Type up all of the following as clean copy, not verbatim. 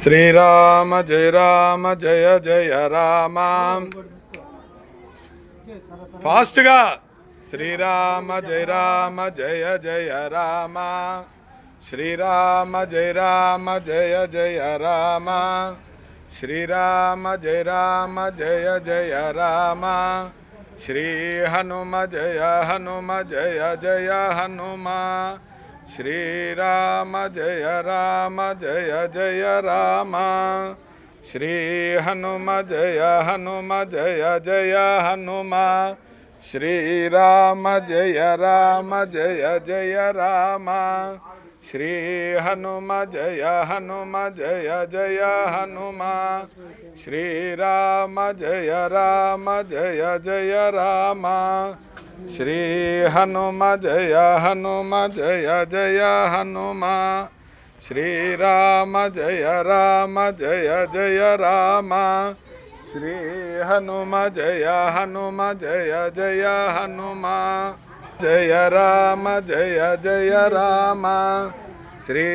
శ్రీరామ జయ రామ జయ జయ రామ. ఫాస్ట్గా శ్రీరామ జయ రామ జయ జయ రామ. శ్రీరామ జయ రామ జయ జయ రామ. శ్రీరామ జయ రామ జయ జయ రామ. శ్రీ హనుమ జయ హనుమ జయ జయ హనుమ. శ్రీరామ జయ రామ జయ జయ రామ. శ్రీ హనుమ జయ హనుమ జయ జయ హనుమ. శ్రీరామ జయ రామ జయ జయ రామ. శ్రీ హనుమ జయ హనుమ జయ జయ హనుమ. శ్రీరామ జయ రామ జయ జయ రామ. శ్రీ హనుమ జయ హనుమ జయ జయ హనుమ. శ్రీరామ జయ రామ జయ జయ రామ. శ్రీ హనుమ జయ హనుమ జయ జయ హనుమ. జయ రామ జయ జయ రామ. శ్రీ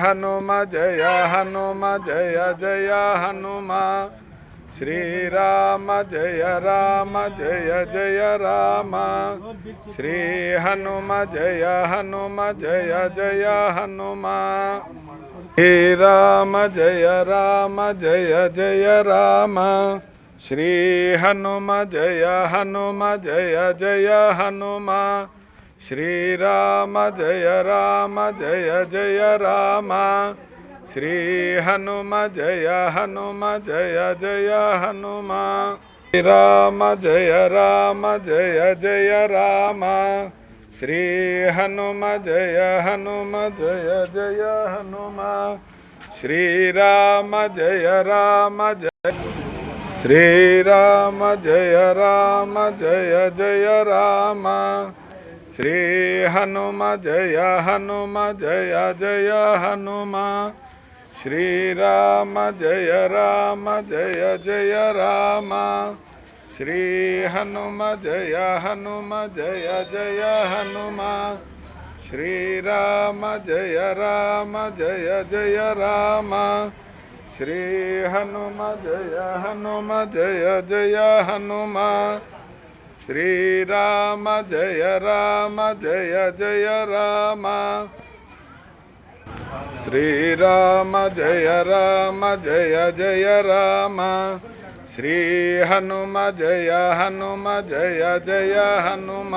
హనుమ జయ హనుమ జయ జయ హనుమ. శ్రీరామ జయ రామ జయ జయ రామ. శ్రీ హనుమ జయ హనుమ జయ జయ హనుమ. శ్రీరామ జయ రామ జయ జయ రామ. శ్రీ హనుమ జయ హనుమ జయ జయ హనుమ. శ్రీరామ జయ రామ జయ జయ రామ. శ్రీ హనుమ జయ హనుమ జయ జయ హనుమ. శ్రీరామ జయ రామ జయ జయ రామ. శ్రీ హనుమ జయ హనుమ జయ జయ హనుమ. శ్రీరామ జయ రామ జయ. శ్రీరామ జయ రామ జయ జయ రామ. శ్రీ హనుమ జయ హనుమ జయ జయ హనుమ. శ్రీరామ జయ రామ జయ జయ రామ. శ్రీ హనుమ జయ హనుమ జయ జయ హనుమ. శ్రీరామ జయ రామ జయ జయ రామ. శ్రీ హనుమ జయ హనుమ జయ జయ హనుమ. శ్రీరామ జయ రామ జయ జయ రామ. శ్రీరామ జయ రామ జయ జయ రామ. శ్రీ హనుమ జయ హనుమ జయ జయ హనుమ.